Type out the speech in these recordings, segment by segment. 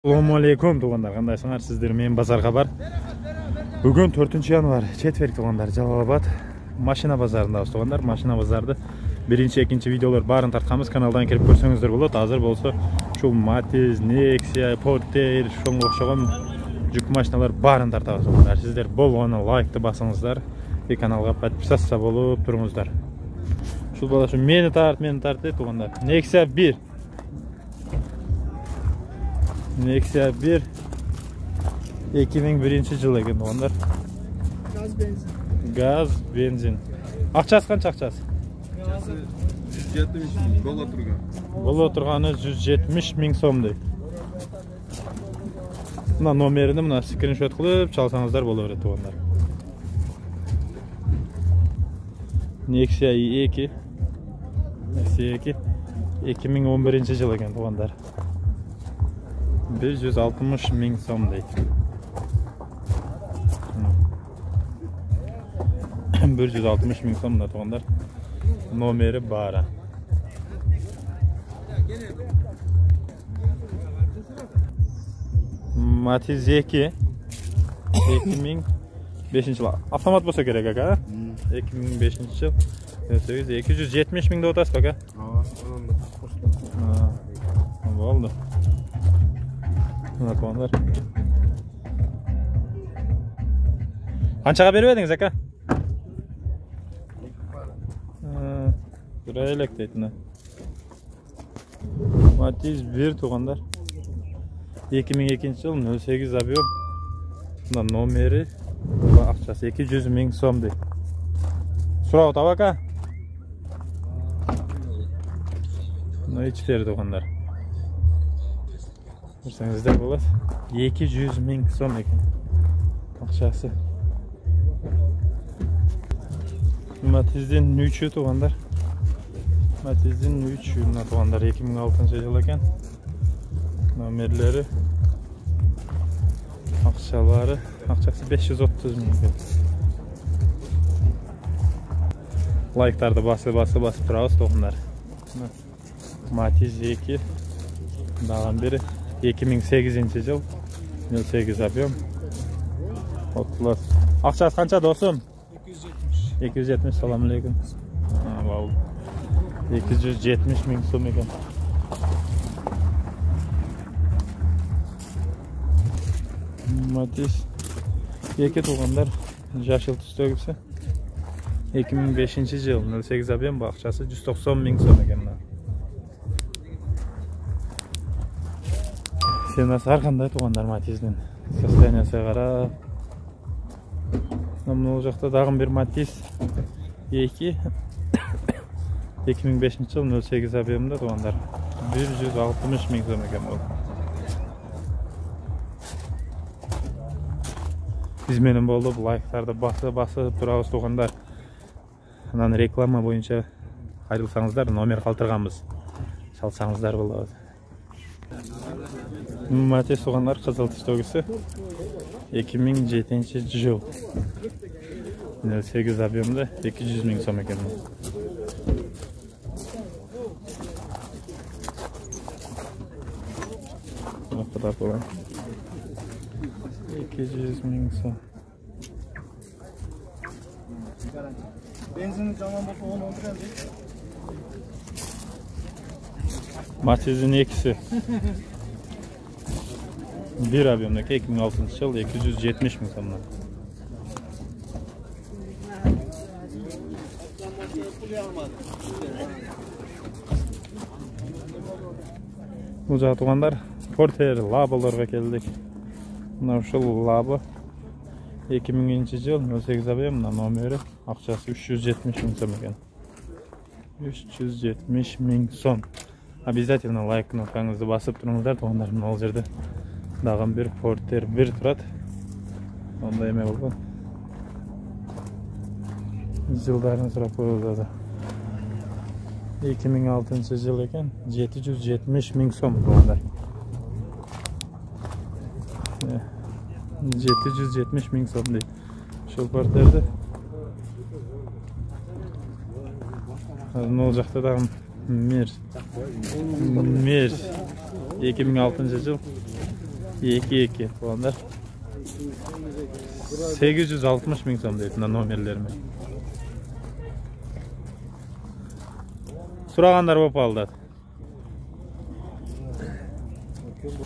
Assalamu alaikum туғандар, қандайсыңар? Сіздер мен базар хабар. Бүгін 4 январ, четверг туғандар, Жалал-Абад машина базарындамыз туғандар. Машина базарды birinchi, ikkinchi videolar барын тартқанбыз. Каналдан кіріп көрсеңіздер болады. Азыр болса, шу Matiz, Nexia, Porter, шоңға ұқсаған жүк машиналар барын тартабыз туғандар. Сіздер болғаны лайкты басыңыздар, каналға подписаться болып тұрыңыздар. Шу бала шу мені тарт туғандар. Nexia 1. Nexia 1 2001 жыл екен туғандар. Gaz benzin. Ақшасы қанша ақшасы? 170 мың бола тұрған. Бола тұрғаны 170 мың сомдай. Мына номеріні мына скриншот қылып çalсаңыздар бола береді туғандар. Nexia 2 2011 жыл екен туғандар. 160 мың сомдай. 160 мың сомда туғандар. Номері бары. Matiz 2 2005 жыл. Автомат болса керек, ака? 2005 жыл. 270 мың да отасыз, ака? Болды. Туғандар. Қаншаға беріп едіңіз, ака? Жүрәйлік дейтіні. Matiz 1 туғандар. 2002 жыл 08 объем. Номері ақшасы 200 мың сом дейді. Сұрау тап, ака? Içleri туғандар. Көрсеңіздер болады. 200 мың сом екен. Ақшасы. Matiz'den 3 туғандар. Matiz'den 3 туғандар 2006 жыл екен. Номерлері, ақшалары, ақшасы 530 мың екен. Лайктарды басып тұрауыз туғандар. Matiz 2 даған бері 2008 жыл 08 объем. Ақшасы қанша досым? 270. Салам алейкум. 270 мың сом екен. Matiz 2 туғандар жашыл түстөгісі 2005 жыл 08 объем, ақшасы 190 мың сом екен. Сенасы арқандай туғандар Matiz'ден. Состояниясы қара. Ол жақта дағын бір Matiz 2 2005 жыл 08 объемда туғандар 160 мың сом екен ол. Бізменен болып лайктарды басы тұрауыз туғандар. Реклама бойынша қайрылсаңыздар, номер қалтырғанбыз. Шалсаңыздар болады. Matiz туғандар қызыл түстөгісі 2007 жыл 08 объемда 200 мың сом екен. 200 мың сом. Matiz'in ikisi. Bir объемдaki 2006 жыл 270 мың сомнан. Бұл жағы туғандар Porter лабыларға келдік. Мына ұшыл лабы 2000 жыл 08 объем, номері ақшасы 370 мың сом екен. 370 мың сом. Обязательно лайк кнопкаңызды басып тұрыңыздар туғандар. Ол жерде даған бір Porter 1 тұрады. Онда еме болған. Жылдарын сұрап қойылды. 2006 жыл екен, 770 мың сом туғандар. 770 мың сом дейді. Шол Porter'ді. Ол жақта даған Мерс 2006 жыл 2 tuğanlar. 860 bin so'm deydi nomerlerimi. Suragandar bo'lib qoldi.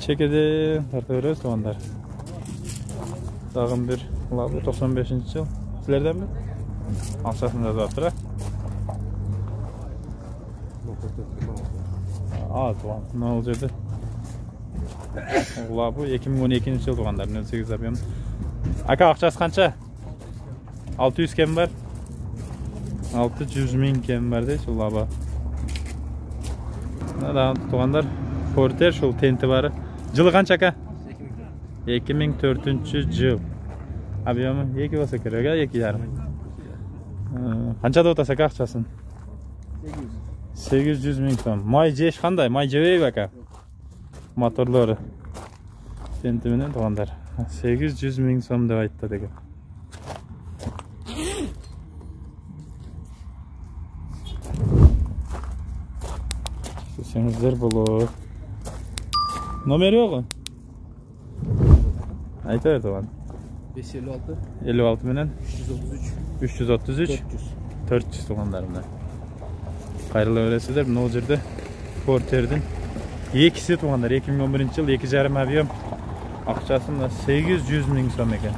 Chekede tartaveramiz tuğanlar. Dağın bir Labu 95-yil. Sizlerden mi? Alçasını da zatıra. Tuğan. Ne olacaktı? Labu 2012-yil tuğanlar. 08 abiyam. Aka akçası kança? 600 kem var. 600 min kem var deydi. Labu. Daha tuğanlar. Porter şol tenti var. Jılı kança aka? 2004-yil. Abiyamı 2 olsa kerak, 2,5. Qanchada o'tasa akçaсын? 800 ming so'm. May jesh qanday? May jebey aka. Motorlari. Tentimidan tuğanlar. 800 ming so'm deb aytdi degan. Sizlar bo'lur. Nomer yo'qmi? Aytaver tuğan. 556 56 bilen 333 400 tuğanlarımda. Hayırlı öylesidir. Ne olacaktı? Porter'din. İkisi tuğanlar. 2011-yil 2,5 abiyam. Akçasında 800 ming so'm ekan.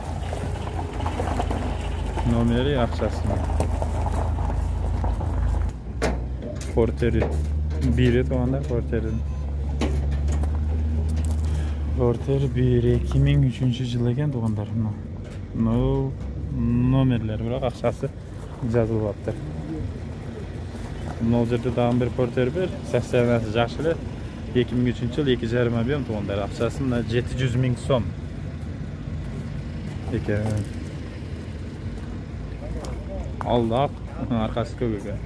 Nomeri akçasında. Porter'i. Biri tuğanlar Porter'in. Porter 2003-yil ekan tuğanlar. No nomerler biroq akçası yozilibdi. Ne olacaktı dağın bir Porter bir. Seslenmesi yaxşılı. 2003-yil 2,5 abiyam tuğanlar. Akçasında 700 ming so'm. Ekan. Aldı arkası ko'k ekan.